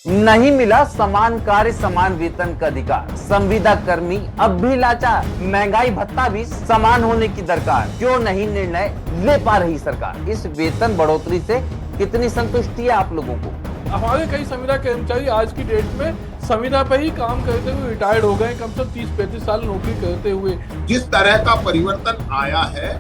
नहीं मिला समान कार्य समान वेतन का अधिकार, संविदा कर्मी अब भी लाचार, महंगाई भत्ता भी समान होने की दरकार, क्यों नहीं निर्णय ले पा रही सरकार। इस वेतन बढ़ोतरी से कितनी संतुष्टि है आप लोगों को? हमारे कई संविदा कर्मचारी आज की डेट में संविदा पे ही काम करते हुए रिटायर्ड हो गए, कम से कम 30-35 साल नौकरी करते हुए। जिस तरह का परिवर्तन आया है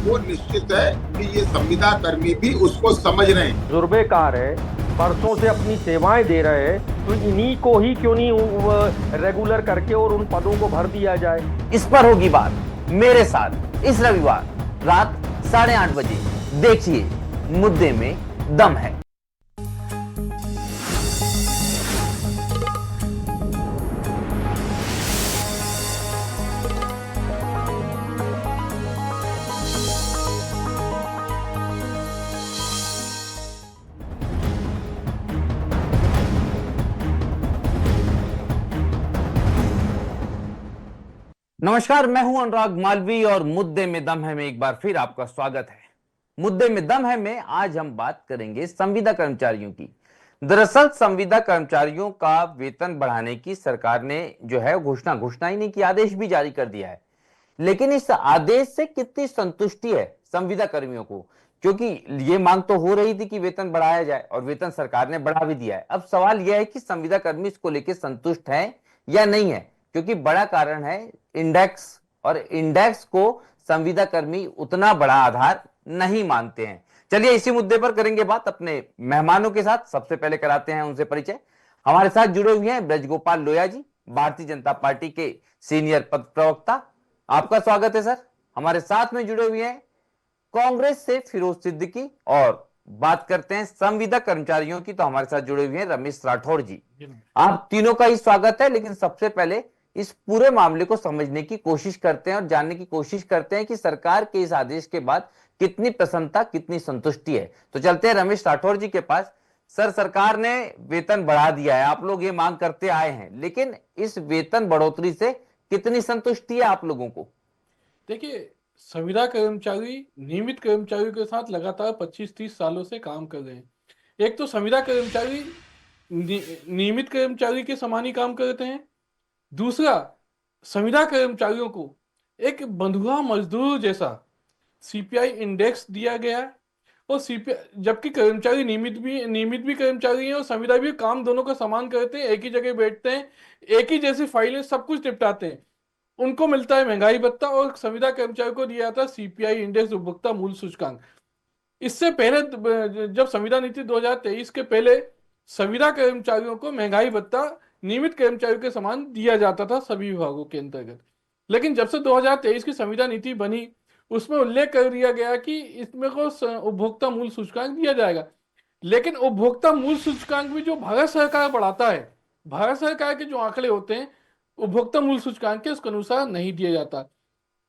वो निश्चित है कि ये संविदा कर्मी भी उसको समझ रहे हैं। तजुर्बेकार है, बरसों से अपनी सेवाएं दे रहे हैं, तो इन्हीं को ही क्यों नहीं रेगुलर करके और उन पदों को भर दिया जाए। इस पर होगी बात मेरे साथ इस रविवार रात 8:30 बजे। देखिए मुद्दे में दम है। नमस्कार, मैं हूं अनुराग मालवी और मुद्दे में दम है में एक बार फिर आपका स्वागत है। मुद्दे में दम है में आज हम बात करेंगे संविदा कर्मचारियों की। दरअसल संविदा कर्मचारियों का वेतन बढ़ाने की सरकार ने जो है घोषणा ही नहीं की, आदेश भी जारी कर दिया है। लेकिन इस आदेश से कितनी संतुष्टि है संविदा कर्मियों को, क्योंकि ये मांग तो हो रही थी कि वेतन बढ़ाया जाए और वेतन सरकार ने बढ़ा भी दिया है। अब सवाल यह है कि संविदा कर्मी इसको लेकर संतुष्ट हैं या नहीं है, क्योंकि बड़ा कारण है इंडेक्स, और इंडेक्स को संविदा कर्मी उतना बड़ा आधार नहीं मानते हैं। चलिए इसी मुद्दे पर करेंगे बात अपने मेहमानों के साथ। सबसे पहले कराते हैं उनसे परिचय। हमारे साथ जुड़े हुए हैं ब्रजगोपाल लोया जी, भारतीय जनता पार्टी के सीनियर पद प्रवक्ता। आपका स्वागत है सर। हमारे साथ में जुड़े हुए हैं कांग्रेस से फिरोज सिद्दीकी, और बात करते हैं संविदा कर्मचारियों की, तो हमारे साथ जुड़े हुए हैं रमेश राठौड़ जी। आप तीनों का ही स्वागत है। लेकिन सबसे पहले इस पूरे मामले को समझने की कोशिश करते हैं और जानने की कोशिश करते हैं कि सरकार के इस आदेश के बाद कितनी प्रसन्नता, कितनी संतुष्टि है। तो चलते हैं रमेश राठौड़ जी के पास। सर, सरकार ने वेतन बढ़ा दिया है, आप लोग ये मांग करते आए हैं, लेकिन इस वेतन बढ़ोतरी से कितनी संतुष्टि है आप लोगों को? देखिए, संविदा कर्मचारी नियमित कर्मचारियों के साथ लगातार 25-30 सालों से काम कर रहे हैं। एक तो संविदा कर्मचारी नियमित कर्मचारी के समान ही काम करते हैं। दूसरा, संविदा कर्मचारियों को एक बंधुआ मजदूर जैसा सीपीआई इंडेक्स दिया गया है। और सीपीआई, जबकि कर्मचारी नियमित भी कर्मचारी हैं और संविदा भी, काम दोनों का समान करते हैं, एक ही जगह बैठते हैं, एक ही जैसी फाइलें सब कुछ निपटाते हैं। उनको मिलता है महंगाई भत्ता और संविदा कर्मचारी को दिया जाता है सीपीआई इंडेक्स, उपभोक्ता मूल्य सूचकांक। इससे पहले जब संविदा नीति 2023 के पहले संविदा कर्मचारियों को महंगाई भत्ता नियमित कर्मचारियों के समान दिया जाता था सभी विभागों के अंतर्गत। लेकिन जब से 2023 की संविदा नीति बनी, उसमें उल्लेख कर दिया गया कि इसमें को उपभोक्ता मूल्य सूचकांक दिया जाएगा। लेकिन उपभोक्ता मूल्य सूचकांक भी जो भारत सरकार बढ़ाता है, भारत सरकार के जो आंकड़े होते हैं उपभोक्ता मूल्य सूचकांक के, उसके अनुसार नहीं दिया जाता।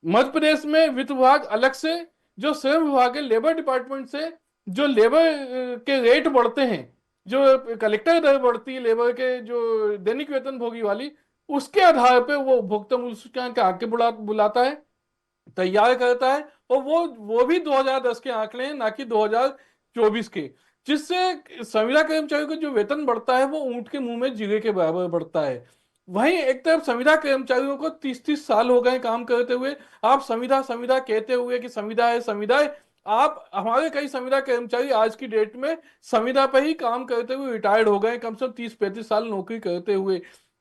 मध्य प्रदेश में वित्त विभाग अलग से, जो श्रम विभाग है लेबर डिपार्टमेंट से, जो लेबर के रेट बढ़ते हैं, जो कलेक्टर दर बढ़ती है लेबर के, जो दैनिक वेतन भोगी वाली, उसके आधार पे वो उपभोक्ता मूल्य सूचकांक आके बुलाता है, तैयार करता है। और वो भी 2010 के आंकड़े हैं, ना कि 2024 के। जिससे संविदा कर्मचारियों का जो वेतन बढ़ता है वो ऊंट के मुंह में जीरे के बराबर बढ़ता है। वहीं एक तरफ संविदा कर्मचारियों को 30-30 साल हो गए काम करते हुए, आप संविदा संविदा कहते हुए कि संविदा है संविदा है। आप, हमारे कई संविदा कर्मचारी आज की डेट में संविदा पर ही काम करते हुए रिटायर्ड हो गए, कम से कम 30-35 साल नौकरी करते हुए।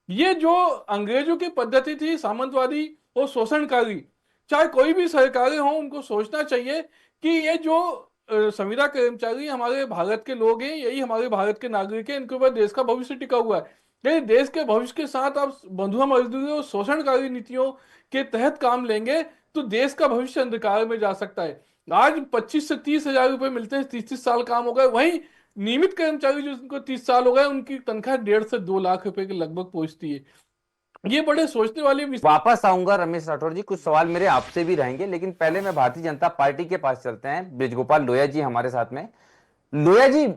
ये जो अंग्रेजों की पद्धति थी, सामंतवादी और शोषणकारी, चाहे कोई भी सरकारें हों, उनको सोचना चाहिए कि ये जो संविदा कर्मचारी हमारे भारत के लोग हैं, यही हमारे भारत के नागरिक हैं, इनके ऊपर देश का भविष्य टिका हुआ है। लेकिन देश के भविष्य के साथ आप बंधुआ मजदूरी और शोषणकारी नीतियों के तहत काम लेंगे तो देश का भविष्य अंधकार में जा सकता है। आज 25 से 30 हजार रुपए मिलते हैं, 30-30 साल काम हो गए। वहीं नियमित कर्मचारी जिनको 30 साल हो गए, उनकी तनख्वाह 1.5 से 2 लाख रुपए के लगभग पहुंचती है। ये बड़े सोचने वाले विषय। वापस आऊंगा रमेश राठौर जी, कुछ सवाल मेरे आपसे भी रहेंगे, लेकिन पहले मैं भारतीय जनता पार्टी के पास चलते हैं। ब्रजगोपाल लोया जी हमारे साथ में। लोया जी,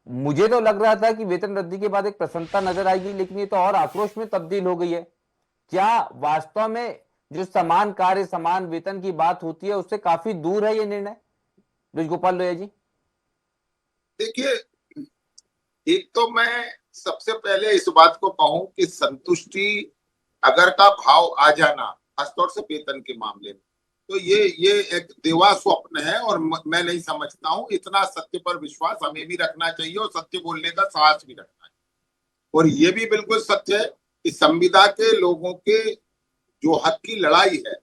मुझे तो लग रहा था कि वेतन वृद्धि के बाद एक प्रसन्नता नजर आएगी, लेकिन ये तो और आक्रोश में तब्दील हो गई है। क्या वास्तव में जो समान कार्य समान वेतन की बात होती है उससे काफी दूर है ये निर्णय? ब्रजगोपाल लोया जी। देखिए, एक तो मैं सबसे पहले इस बात को कहूं कि संतुष्टि अगर का भाव आ जाना, खासतौर से वेतन के मामले में, तो ये एक देवा स्वप्न है और मैं नहीं समझता हूं। इतना सत्य पर विश्वास हमें भी रखना चाहिए और सत्य बोलने का साहस भी रखना चाहिए। और ये भी बिल्कुल सत्य है कि संविदा के लोगों के जो हक की लड़ाई है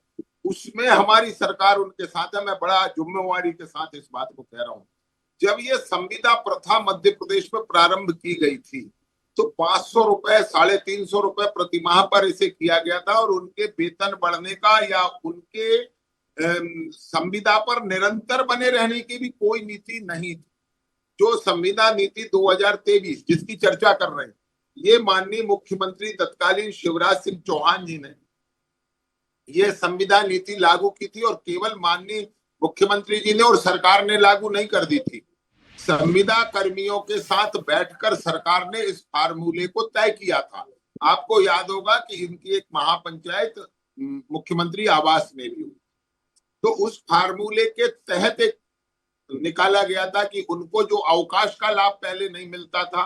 उसमें हमारी सरकार उनके साथ है। मैं बड़ा जिम्मेवारी के साथ इस बात को कह रहा हूं। जब ये संविदा प्रथा मध्य प्रदेश में प्रारंभ की गई थी तो 500 रुपए, 350 रुपए प्रतिमाह पर इसे किया गया था और उनके वेतन बढ़ने का या उनके संविदा पर निरंतर बने रहने की भी कोई नीति नहीं थी। जो संविदा नीति 2023 जिसकी चर्चा कर रहे हैं, ये माननीय मुख्यमंत्री तत्कालीन शिवराज सिंह चौहान जी ने ये संविदा नीति लागू की थी और केवल माननीय मुख्यमंत्री जी ने और सरकार ने लागू नहीं कर दी थी। संविदा कर्मियों के साथ बैठकर सरकार ने इस फार्मूले को तय किया था। आपको याद होगा कि इनकी एक महापंचायत मुख्यमंत्री आवास में भी हुई। तो उस फार्मूले के तहत एक निकाला गया था कि उनको जो अवकाश का लाभ पहले नहीं मिलता था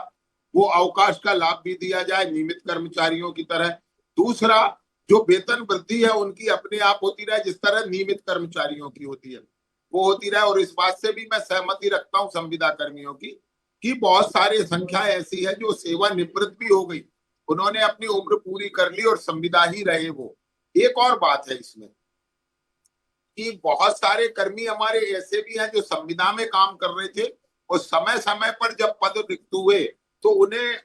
वो अवकाश का लाभ भी दिया जाए नियमित कर्मचारियों की तरह। दूसरा, जो वेतन वृद्धि है उनकी अपने आप होती रहे जिस तरह नियमित कर्मचारियों की होती है वो होती रहे। और इस बात से भी मैं सहमति रखता हूं संविदा कर्मियों की कि बहुत सारी संख्या ऐसी है जो सेवानिवृत्त भी हो गई, उन्होंने अपनी उम्र पूरी कर ली और संविदा ही रहे वो। एक और बात है इसमें कि बहुत सारे कर्मी हमारे ऐसे भी हैं जो संविदा में काम कर रहे थे और समय समय पर जब पद रिक्त हुए तो उन्हें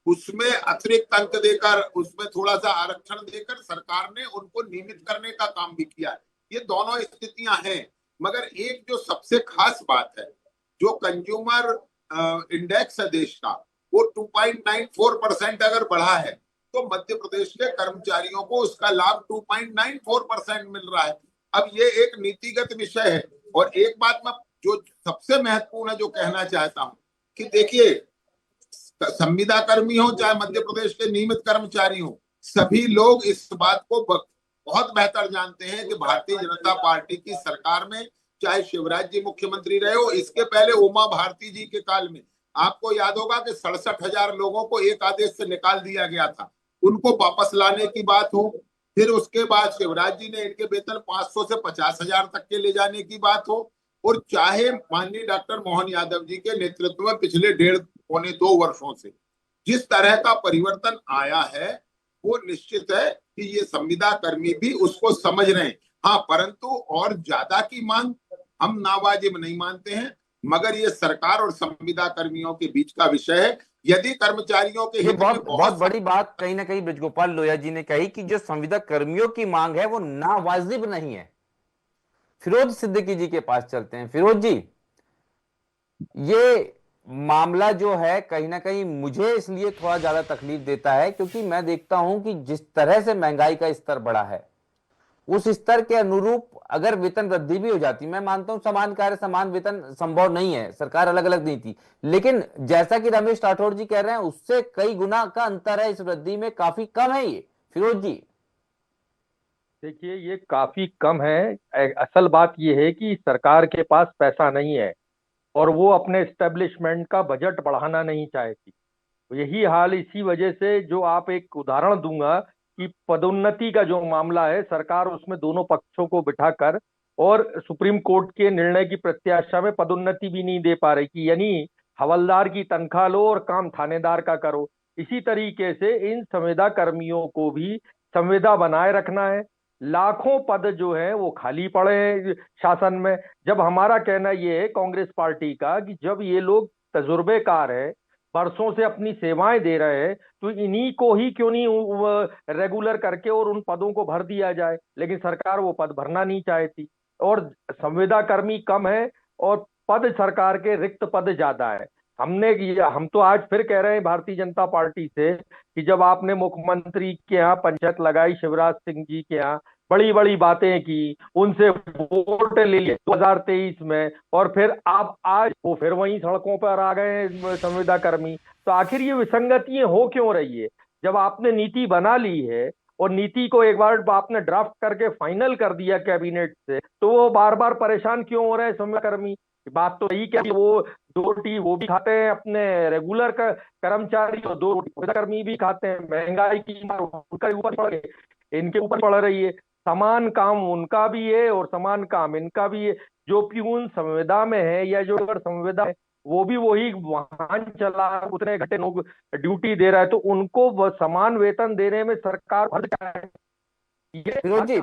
उसमें अतिरिक्त अंक देकर उसमें थोड़ा सा आरक्षण देकर सरकार ने उनको नियमित करने का काम भी किया है। ये दोनों स्थितियां हैं। मगर एक जो सबसे खास बात है, जो कंज्यूमर इंडेक्स है देश का वो 2.94% अगर बढ़ा है तो मध्य प्रदेश के कर्मचारियों को उसका लाभ 2.94% मिल रहा है। अब ये एक नीतिगत विषय है। और एक बात मैं जो सबसे महत्वपूर्ण है जो कहना चाहता हूं कि देखिए, संविदा कर्मी हो चाहे मध्य प्रदेश के नियमित कर्मचारी हो, सभी लोग इस बात को बहुत बेहतर जानते हैं कि भारतीय जनता पार्टी की सरकार में चाहे शिवराज जी मुख्यमंत्री रहे हो, इसके पहले उमा भारती जी के काल में आपको याद होगा कि 67,000 लोगों को एक आदेश से निकाल दिया गया था। उनको वापस लाने की बात हो, फिर उसके बाद शिवराज जी ने इनके वेतन 500 से 50,000 तक के ले जाने की बात हो, और चाहे माननीय डॉक्टर मोहन यादव जी के नेतृत्व में पिछले 1.5-2 वर्षों से जिस तरह का परिवर्तन आया है वो निश्चित है कि ये संविदा कर्मी भी उसको समझ रहे हैं। हाँ, परंतु और ज्यादा की मांग हम नावाजिब नहीं मानते हैं, मगर ये सरकार और संविदा कर्मियों के बीच का विषय है। यदि कर्मचारियों के ये हित में बहुत बड़ी बात कहीं ना कहीं ब्रजगोपाल लोहिया जी ने कही कि जो संविदा कर्मियों की मांग है वो नावाजिब नहीं है। फिरोज सिद्दीकी जी के पास चलते हैं। फिरोज जी, ये मामला जो है कहीं ना कहीं मुझे इसलिए थोड़ा ज्यादा तकलीफ देता है क्योंकि मैं देखता हूं कि जिस तरह से महंगाई का स्तर बढ़ा है उस स्तर के अनुरूप अगर वेतन वृद्धि भी हो जाती, मैं मानता हूं समान कार्य समान वेतन संभव नहीं है, सरकार अलग अलग नहीं थी, लेकिन जैसा कि रमेश राठौड़ जी कह रहे हैं उससे कई गुना का अंतर है, इस वृद्धि में काफी कम है ये। फिरोज जी, देखिए, ये काफी कम है। असल बात ये है कि सरकार के पास पैसा नहीं है और वो अपने एस्टेब्लिशमेंट का बजट बढ़ाना नहीं चाहती। तो यही हाल, इसी वजह से जो आप एक उदाहरण दूंगा कि पदोन्नति का जो मामला है, सरकार उसमें दोनों पक्षों को बिठाकर और सुप्रीम कोर्ट के निर्णय की प्रत्याशा में पदोन्नति भी नहीं दे पा रही कि यानी हवलदार की तनख्वाह लो और काम थानेदार का करो। इसी तरीके से इन संविदा कर्मियों को भी संविदा बनाए रखना है। लाखों पद जो है वो खाली पड़े हैं शासन में। जब हमारा कहना ये है कांग्रेस पार्टी का कि जब ये लोग तजुर्बेकार है, बरसों से अपनी सेवाएं दे रहे हैं, तो इन्हीं को ही क्यों नहीं रेगुलर करके और उन पदों को भर दिया जाए। लेकिन सरकार वो पद भरना नहीं चाहती और संविदा कर्मी कम है और पद सरकार के रिक्त पद ज्यादा है। हम तो आज फिर कह रहे हैं भारतीय जनता पार्टी से कि जब आपने मुख्यमंत्री के यहाँ पंचायत लगाई, शिवराज सिंह जी के यहाँ बड़ी बड़ी बातें की, उनसे वोट ले लिए 2023 में, और फिर आप आज वो फिर वहीं सड़कों पर आ गए संविदा कर्मी, तो आखिर ये विसंगतियां हो क्यों रही है? जब आपने नीति बना ली है और नीति को एक बार आपने ड्राफ्ट करके फाइनल कर दिया कैबिनेट से, तो वो बार बार परेशान क्यों हो रहे हैं संविदा कर्मी? बात तो सही क्या वो 2 रोटी वो भी खाते हैं अपने रेगुलर कर्मचारी, और 2 रोटी कर्मी भी खाते हैं। महंगाई की मार उनका ऊपर पड़ गई, इनके ऊपर पड़ रही है। समान काम उनका भी है और समान काम इनका भी है। जो प्यून संविदा में है या जो अगर संविदा है वो भी वही वाहन चला उतने घंटे ड्यूटी दे रहा है, तो उनको समान वेतन देने में सरकार भर जाए। ये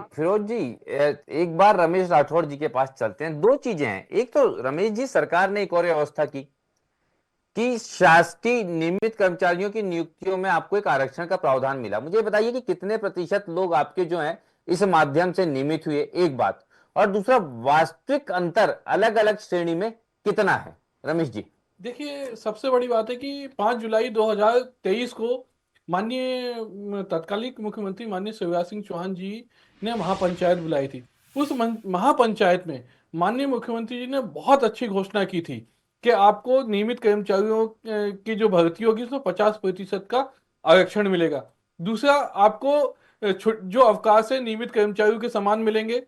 फिरोज जी एक बार रमेश राठौड़ जी के पास चलते हैं। दो चीजें हैं, एक तो रमेश जी सरकार ने एक और व्यवस्था की कि शासकीय नियमित कर्मचारियों की नियुक्तियों में आपको एक आरक्षण का प्रावधान मिला। मुझे बताइए कि कितने प्रतिशत लोग आपके जो हैं इस माध्यम से नियमित हुए, एक बात। और दूसरा, वास्तविक अंतर अलग अलग श्रेणी में कितना है रमेश जी? देखिए, सबसे बड़ी बात है कि 5 जुलाई 2023 को माननीय तत्कालीन मुख्यमंत्री माननीय शिवराज सिंह चौहान जी ने महापंचायत बुलाई थी। उस महापंचायत में माननीय मुख्यमंत्री जी ने बहुत अच्छी घोषणा की थी कि आपको नियमित कर्मचारियों की जो भर्ती होगी उसमें 50% का आरक्षण मिलेगा। दूसरा, आपको जो अवकाश है नियमित कर्मचारियों के समान मिलेंगे।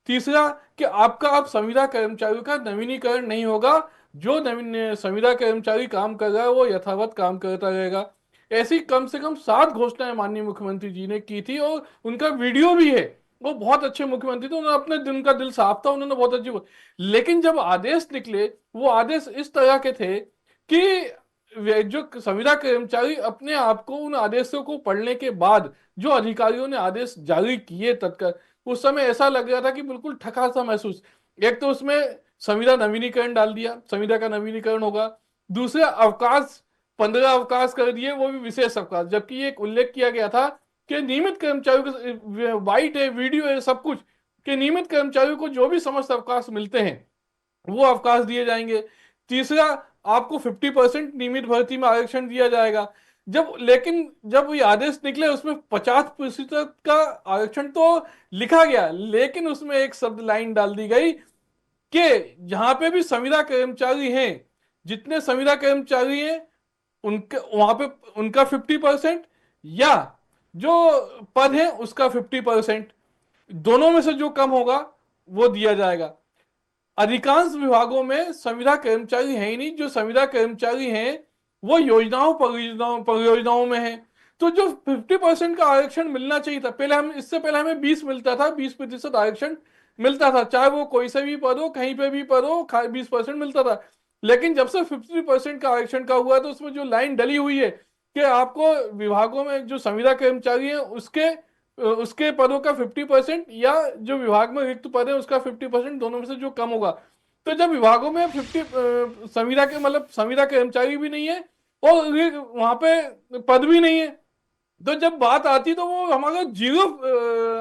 तीसरा, कि आपका अब संविदा कर्मचारियों का नवीनीकरण नहीं होगा। जो नवीन संविदा कर्मचारी काम कर रहा है वो यथावत काम करता रहेगा। ऐसी कम से कम 7 घोषणाएं माननीय मुख्यमंत्री जी ने की थी, और उनका वीडियो भी है। वो बहुत अच्छे मुख्यमंत्री थे, उन्होंने अपने दिन का दिल साफ था, उन्होंने बहुत अच्छी। लेकिन जब आदेश निकले, वो आदेश इस तरह के थे कि जो संविदा कर्मचारी अपने आप को उन आदेशों को पढ़ने के बाद जो अधिकारियों ने आदेश जारी किए तत्काल, उस समय ऐसा लग रहा था कि बिल्कुल ठका सा महसूस। एक तो उसमें संविदा नवीनीकरण डाल दिया, संविदा का नवीनीकरण होगा। दूसरे, अवकाश 15 अवकाश कर दिए, वो भी विशेष अवकाश, जबकि एक उल्लेख किया गया था कि नियमित कर्मचारियों को, वाइट है, वीडियो है, सब कुछ, कि नियमित कर्मचारियों को जो भी समस्त अवकाश मिलते हैं वो अवकाश दिए जाएंगे। तीसरा, आपको 50% नियमित भर्ती में आरक्षण दिया जाएगा। लेकिन जब ये आदेश निकले उसमें 50% का आरक्षण तो लिखा गया, लेकिन उसमें एक शब्द लाइन डाल दी गई कि जहां पे भी संविदा कर्मचारी हैं, जितने संविदा कर्मचारी हैं उनके वहां पे उनका 50%, या जो पद है उसका 50%, दोनों में से जो कम होगा वो दिया जाएगा। अधिकांश विभागों में संविदा कर्मचारी है ही नहीं। जो संविदा कर्मचारी हैं वो योजनाओं परियोजनाओं में है। तो जो 50% का आरक्षण मिलना चाहिए था, इससे पहले हमें 20 मिलता था, 20% आरक्षण मिलता था, चाहे वो कोई से भी पद हो, कहीं पे भी पद हो, 20% मिलता था। लेकिन जब से 50% का आरक्षण का हुआ, तो उसमें जो लाइन डली हुई है कि आपको विभागों में जो संविदा कर्मचारी है उसके पदों का 50%, या जो विभाग में रिक्त पद है उसका 50%, दोनों में से जो कम होगा। तो जब विभागों में 50 संविदा कर्मचारी भी नहीं है और वहां पे पद भी नहीं है, तो जब बात आती तो वो हमारा जीरो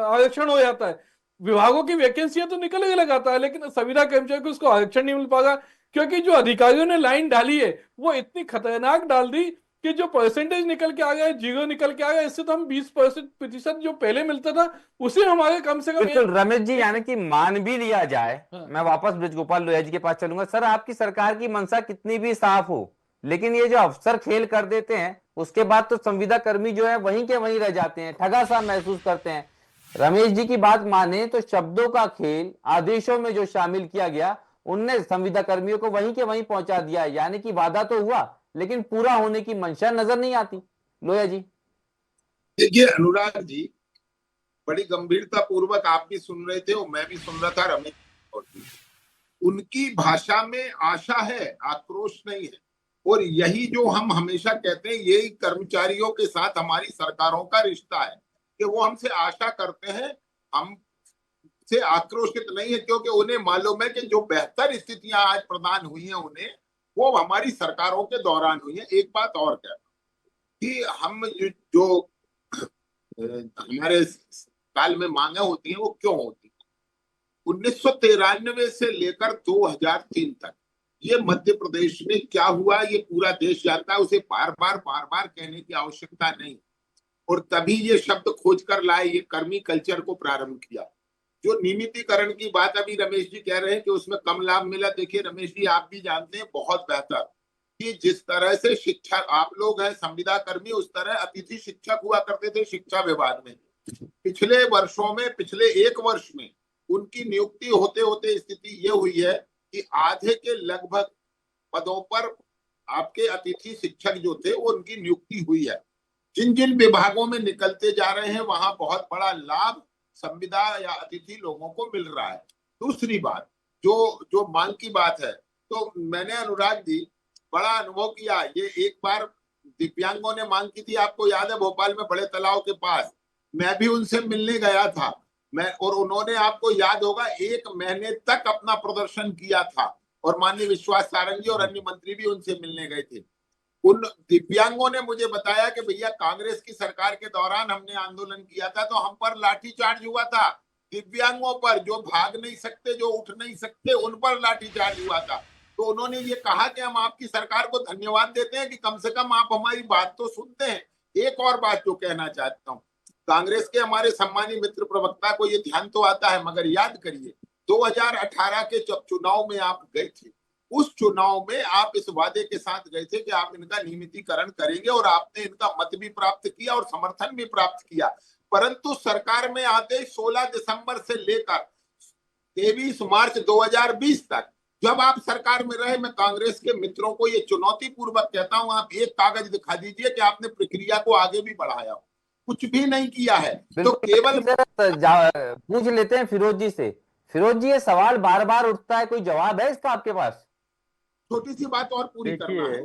आरक्षण हो जाता है। विभागों की वैकेंसियां तो निकल के लगाता है, लेकिन संविदा कर्मचारी को उसको आरक्षण नहीं मिल पाएगा, क्योंकि जो अधिकारियों ने लाइन डाली है वो इतनी खतरनाक डाल दी कि जो परसेंटेज निकल के आ गया, जीरो निकल के आ गया। इससे तो हम 20% जो पहले मिलता था उसे हमारे कम से कम बिल्कुल रमेश जी, यानी कि मान भी लिया जाए, हाँ। मैं वापस ब्रजगोपाल लोहिया जी के पास चलूंगा। सर, आपकी सरकार की मंशा कितनी भी साफ हो, लेकिन ये जो अफसर खेल कर देते हैं उसके बाद तो संविदा कर्मी जो है वहीं के वहीं रह जाते हैं, ठगा सा महसूस करते हैं। रमेश जी की बात माने तो शब्दों का खेल, आदेशों में जो शामिल किया गया उनने संविदा कर्मियों को वहीं के वहीं पहुंचा दिया। यानी कि वादा तो हुआ लेकिन पूरा होने की मंशा नजर नहीं आती। लोहिया जी। देखिए अनुराग जी, बड़ी गंभीरता पूर्वक आप भी सुन रहे थे और मैं भी सुन रहा था रमेश जी। उनकी भाषा में आशा है, आक्रोश नहीं है। और यही जो हम हमेशा कहते हैं, यही कर्मचारियों के साथ हमारी सरकारों का रिश्ता है कि वो हमसे आशा करते हैं, हमसे आक्रोशित नहीं है, क्योंकि उन्हें मालूम है कि जो बेहतर स्थितियां आज प्रदान हुई हैं उन्हें, वो हमारी सरकारों के दौरान हुई है। एक बात और कहता कि हम जो हमारे काल में मांगे होती हैं वो क्यों होती है? 1993 से लेकर 2003 तक ये मध्य प्रदेश में क्या हुआ ये पूरा देश जानता है, उसे बार बार कहने की आवश्यकता नहीं। और तभी ये शब्द खोज कर लाए, ये कर्मी कल्चर को प्रारंभ किया। जो नियमितीकरण की बात अभी रमेश जी कह रहे हैं कि उसमें कम लाभ मिला, देखिए रमेश जी आप भी जानते हैं बहुत बेहतर कि जिस तरह से शिक्षक आप लोग हैं संविदा कर्मी, उस तरह अतिथि शिक्षक हुआ करते थे शिक्षा विभाग में। पिछले वर्षों में, पिछले 1 वर्ष में उनकी नियुक्ति होते होते स्थिति ये हुई है कि आधे के लगभग पदों पर आपके अतिथि शिक्षक जो थे वो उनकी नियुक्ति हुई है। जिन जिन विभागों में निकलते जा रहे हैं वहां बहुत बड़ा लाभ संविदा या अतिथि लोगों को मिल रहा है। दूसरी बात, जो जो मांग की बात है, तो मैंने अनुराग जी बड़ा अनुभव किया। ये एक बार दिव्यांगों ने मांग की थी, आपको याद है, भोपाल में बड़े तालाब के पास, मैं भी उनसे मिलने गया था। और उन्होंने, आपको याद होगा, 1 महीने तक अपना प्रदर्शन किया था और माननीय विश्वास सारंग जी और अन्य मंत्री भी उनसे मिलने गए थे। उन दिव्यांगों ने मुझे बताया कि भैया कांग्रेस की सरकार के दौरान हमने आंदोलन किया था तो हम पर लाठीचार्ज हुआ था। दिव्यांगों पर, जो भाग नहीं सकते, जो उठ नहीं सकते, उन पर लाठीचार्ज हुआ था। तो उन्होंने ये कहा कि हम आपकी सरकार को धन्यवाद देते हैं कि कम से कम आप हमारी बात तो सुनते हैं। एक और बात जो कहना चाहता हूँ, कांग्रेस के हमारे सम्मानित मित्र प्रवक्ता को ये ध्यान तो आता है, मगर याद करिए 2018 के चुनाव में आप गए थे, उस चुनाव में आप इस वादे के साथ गए थे कि आप इनका नियमितीकरण करेंगे और आपने इनका मत भी प्राप्त किया और समर्थन भी प्राप्त किया। परंतु सरकार में आते 16 दिसंबर से लेकर 23 मार्च 2020 तक जब आप सरकार में रहे, मैं कांग्रेस के मित्रों को ये चुनौती पूर्वक कहता हूं, आप एक कागज दिखा दीजिए कि आपने प्रक्रिया को आगे भी बढ़ाया हो। कुछ भी नहीं किया है। तो केवल पूछ लेते हैं फिरोज जी से। फिरोज जी, ये सवाल बार बार उठता है, कोई जवाब है इसका आपके पास? छोटी सी बात और पूरी करना है।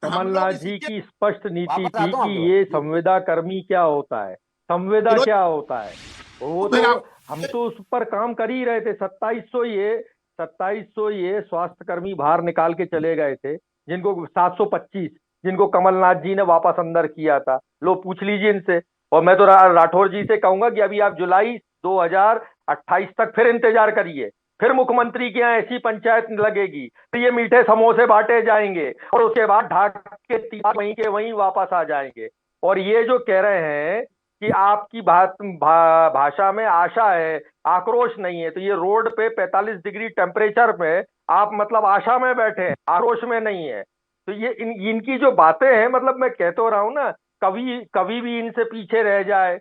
कमलनाथ जी की स्पष्ट नीति वापस थी आता हूं कि आपके ये पास। संविदा कर्मी क्या होता है, संविदा क्या होता है। वो फिर तो आप हम तो उस पर काम कर ही रहे थे। 2700 ये स्वास्थ्य कर्मी बाहर निकाल के चले गए थे, जिनको 725, जिनको कमलनाथ जी ने वापस अंदर किया था। लो पूछ लीजिए इनसे। और मैं तो राठौर जी से कहूंगा कि अभी आप जुलाई 2028 तक फिर इंतजार करिए, फिर मुख्यमंत्री के यहाँ ऐसी पंचायत लगेगी, फिर ये मीठे समोसे बांटे जाएंगे और उसके बाद ढाक के वहीं के वहीं वापस आ जाएंगे। और ये जो कह रहे हैं कि आपकी भाषा में आशा है, आक्रोश नहीं है, तो ये रोड पे 45 डिग्री टेम्परेचर में आप मतलब आशा में बैठे हैं, आक्रोश में नहीं है। तो ये इनकी जो बातें हैं, मतलब मैं कह तो रहा हूं ना, कभी कभी भी इनसे पीछे रह जाए।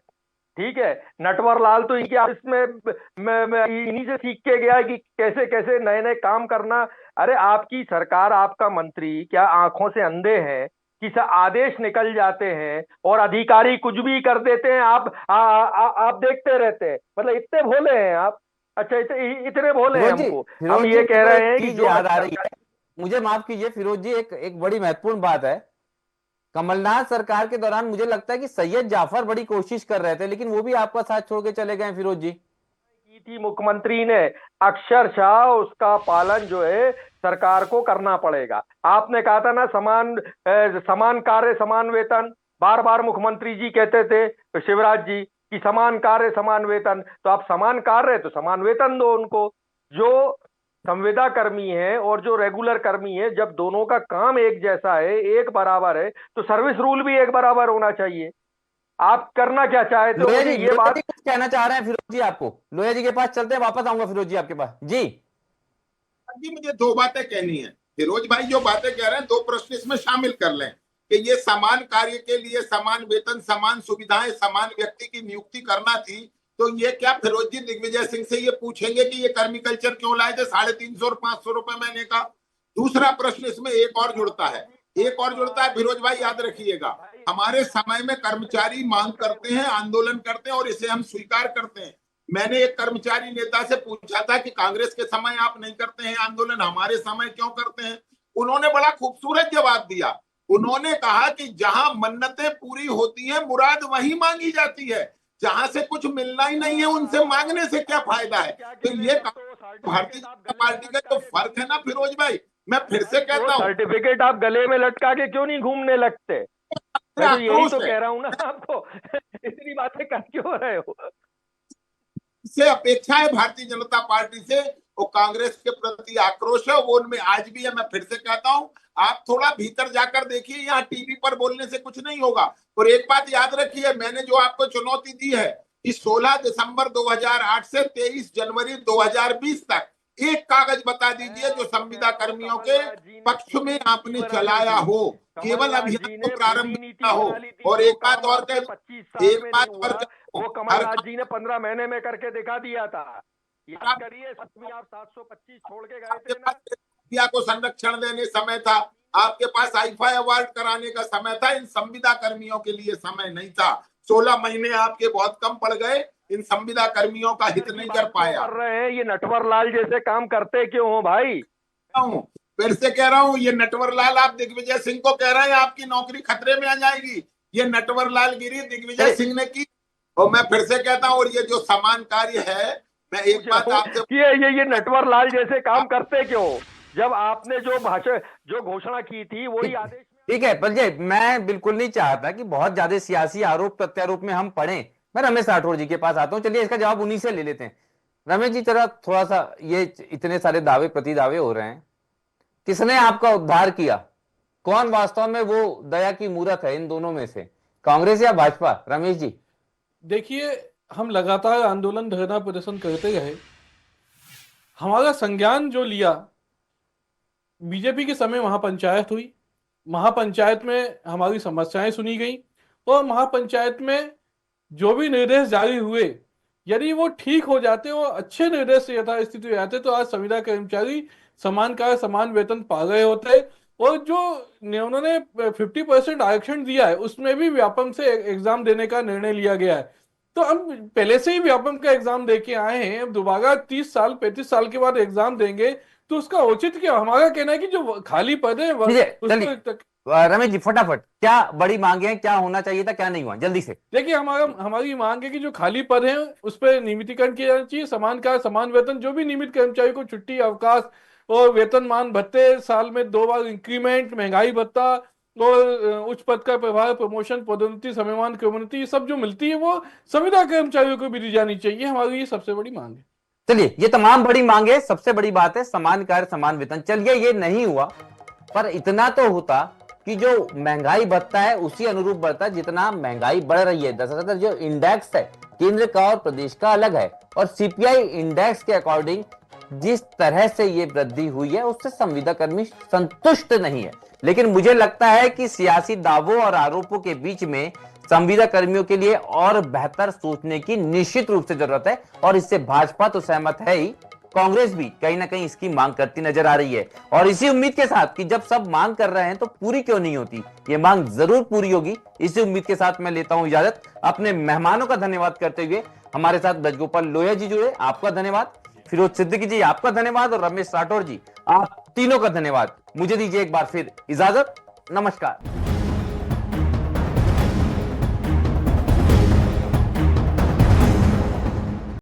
ठीक है, नटवर लाल तो इनके ऑफिस में इन्हीं से सीख के गया कि कैसे कैसे नए नए काम करना। अरे आपकी सरकार, आपका मंत्री क्या आंखों से अंधे हैं कि आदेश निकल जाते हैं और अधिकारी कुछ भी कर देते हैं, आप देखते रहते हैं, मतलब इतने भोले हैं आप। अच्छा, इतने भोले हैं हमको। हम ये कह रहे हैं कि चीज जो याद आ रही है, मुझे माफ कीजिए फिरोज जी, एक बड़ी महत्वपूर्ण बात है। कमलनाथ सरकार के दौरान मुझे लगता है कि सैयद जाफर बड़ी कोशिश कर रहे थे, लेकिन वो भी आपका साथ छोड़ के चले गए फिरोज जी। की थी मुख्यमंत्री ने, अक्षरशः उसका पालन जो है सरकार को करना पड़ेगा। आपने कहा था ना, समान कार्य समान वेतन, बार बार मुख्यमंत्री जी कहते थे, शिवराज जी, कि समान कार्य समान वेतन। तो आप समान कार्य है तो समान वेतन दो उनको। जो संविदा कर्मी है और जो रेगुलर कर्मी है, जब दोनों का काम एक जैसा है, एक बराबर है, तो सर्विस रूल भी एक बराबर होना चाहिए। आप करना क्या चाहते हो, मुझे ये लोहिया जी बात। कुछ कहना चाह रहे हैं फिरोज जी आपको? लोहिया जी के पास चलते हैं, वापस आऊंगा फिरोज जी आपके पास जी। जी मुझे दो बातें कहनी है। फिरोज भाई जो बातें कह रहे हैं, दो प्रश्न इसमें शामिल कर लें कि ये समान कार्य के लिए समान वेतन, समान सुविधाएं, समान व्यक्ति की नियुक्ति करना थी। तो ये क्या फिरोज जी दिग्विजय सिंह से ये पूछेंगे कि ये कर्मी कल्चर क्यों लाए थे 350 और 500 रुपए महीने का? दूसरा प्रश्न इसमें एक और जुड़ता है, फिरोज भाई याद रखिएगा, हमारे समय में कर्मचारी मांग करते हैं, आंदोलन करते हैं और इसे हम स्वीकार करते हैं। मैंने एक कर्मचारी नेता से पूछा था कि कांग्रेस के समय आप नहीं करते हैं आंदोलन, हमारे समय क्यों करते हैं? उन्होंने बड़ा खूबसूरत जवाब दिया। उन्होंने कहा कि जहां मन्नतें पूरी होती हैं, मुराद वहीं मांगी जाती है। जहां से कुछ मिलना ही नहीं है, उनसे मांगने से क्या फायदा है? तो ये भारतीय जनता पार्टी का जो फर्क है ना फिरोज भाई, मैं फिर से कहता हूँ, सर्टिफिकेट आप गले में लटका के क्यों नहीं घूमने लगते? मैं तो यही आक्रोश तो है। कह रहा हूं ना आपको। इतनी बातें कर क्यों रहे हो? से अपेक्षा है भारतीय जनता पार्टी से, वो कांग्रेस के प्रति आक्रोश है, वो उनमें आज भी है। मैं फिर से कहता हूं, आप थोड़ा भीतर जाकर देखिए, यहाँ टीवी पर बोलने से कुछ नहीं होगा। और एक बात याद रखिए, मैंने जो आपको चुनौती दी है कि 16 दिसंबर 2008 से 23 जनवरी 2020 तक एक कागज बता दीजिए जो संविदा कर्मियों के पक्ष में आपने चलाया हो, केवल कमलनाथ अभियान जी को ने प्रारंभ पूरी नीति किया हो। बना ली थी। और जो एक बात काम और आपके कह 25 साल एक में नहीं बात और हुआ, कह वो हर कमलनाथ जी ने 15 महीने में करके दिखा दिया था। याद करिए, आप 725 छोड़ के गए आपके थे ना। पास इंडिया को संरक्षण देने समय था, आपके पास आईफा अवार्ड कराने का समय था, इन संविदा कर्मियों के लिए समय नहीं था। 16 महीने आपके बहुत कम पड़ गए, इन संविदा कर्मियों का हित नहीं कर पाया। कर रहे हैं, ये नटवर लाल जैसे काम करते क्यों हो भाई? फिर से कह रहा हूँ, ये नटवर लाल आप दिग्विजय सिंह को कह रहे हैं आपकी नौकरी खतरे में आ जाएगी। ये नटवर लाल गिरी दिग्विजय सिंह ने की। और मैं फिर से कहता हूँ, और ये जो समान कार्य है, मैं एक बात आपसे, ये नटवर लाल जैसे काम करते क्यों? जब आपने जो भाषण, जो घोषणा की थी, वही आदेश में। ठीक है, पर ये मैं बिल्कुल नहीं चाहता कि बहुत ज्यादा सियासी आरोप प्रत्यारोप में हम पढ़ें। मैं रमेश राठौर जी के पास आता हूं, चलिए इसका जवाब उन्हीं से ले लेते हैं। रमेश जी, जरा थोड़ा सा, ये इतने सारे दावे प्रति दावे हो रहे हैं, किसने आपका उद्धार किया? कौन वास्तव में वो दया की मूरत है इन दोनों में से, कांग्रेस या भाजपा? रमेश जी, देखिए, हम लगातार आंदोलन धरना प्रदर्शन करते रहे। हमारा संज्ञान जो लिया, बीजेपी के समय महापंचायत हुई, महापंचायत में हमारी समस्याएं सुनी गई, और महापंचायत में जो भी निर्देश जारी हुए, यदि वो ठीक हो जाते और अच्छे निर्देश से यथास्थिति हो जाते, तो आज संविदा कर्मचारी समान कार्य समान वेतन पा रहे होते। और जो उन्होंने 50% आरक्षण दिया है, उसमें भी व्यापम से एग्जाम देने का निर्णय लिया गया है। तो हम पहले से ही व्यापम का एग्जाम दे के आए हैं, अब दोबारा 30 साल 35 साल के बाद एग्जाम देंगे, तो उसका औचित क्या? हमारा कहना है कि जो खाली पद है उसको। रमेश जी, फटाफट, क्या बड़ी मांगे हैं, क्या होना चाहिए था, क्या नहीं हुआ, जल्दी से। देखिए, हमारी मांग है कि जो खाली पद हैं उस पर नियमितीकरण किया जाना चाहिए। समान कार्य समान वेतन, जो भी नियमित कर्मचारी को छुट्टी अवकाश और वेतनमान भत्ते, साल में 2 बार इंक्रीमेंट, महंगाई भत्ता और उच्च पद का प्रभार, प्रमोशन, पदोन्नति, समयमान क्रमोन्नति, ये सब जो मिलती है वो संविदा कर्मचारियों को भी दी जानी चाहिए। हमारी ये सबसे बड़ी मांग है। चलिए, ये तमाम बड़ी मांगे, सबसे बड़ी बात है समान कार्य समान वेतन। चलिए, ये नहीं हुआ, पर इतना तो होता कि जो महंगाई बढ़ता है उसी अनुरूप बढ़ता है जितना महंगाई बढ़ रही है। दरअसल जो इंडेक्स है केंद्र का और प्रदेश का अलग है, और सीपीआई इंडेक्स के अकॉर्डिंग जिस तरह से ये वृद्धि हुई है उससे संविदा कर्मी संतुष्ट नहीं है। लेकिन मुझे लगता है कि सियासी दावों और आरोपों के बीच में संविदा कर्मियों के लिए और बेहतर सोचने की निश्चित रूप से जरूरत है, और इससे भाजपा तो सहमत है ही, कांग्रेस भी कहीं ना कहीं इसकी मांग करती नजर आ रही है। और इसी उम्मीद के साथ कि जब सब मांग कर रहे हैं तो पूरी क्यों नहीं होती, ये मांग जरूर पूरी होगी, इसी उम्मीद के साथ मैं लेता हूं इजाजत। अपने मेहमानों का धन्यवाद करते हुए हमारे साथ ब्रजगोपाल लोहिया जी जुड़े, आपका धन्यवाद। फिरोज सिद्दीकी जी, आपका धन्यवाद। और रमेश राठौर जी, आप तीनों का धन्यवाद। मुझे दीजिए एक बार फिर इजाजत, नमस्कार।